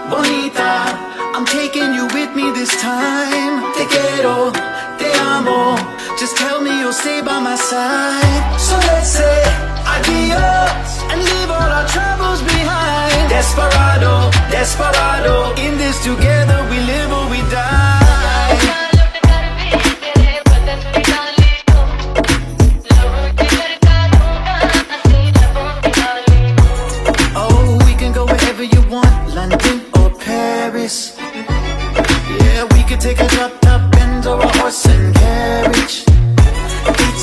bonita. I'm taking you with me this time. Te quiero, te amo. Just tell me you'll stay by my side. So let's say adios and leave all our troubles behind. Desperado, desperado. In this together we live or we die. Yeah, we could take a drop top Benz or a horse and carriage. It's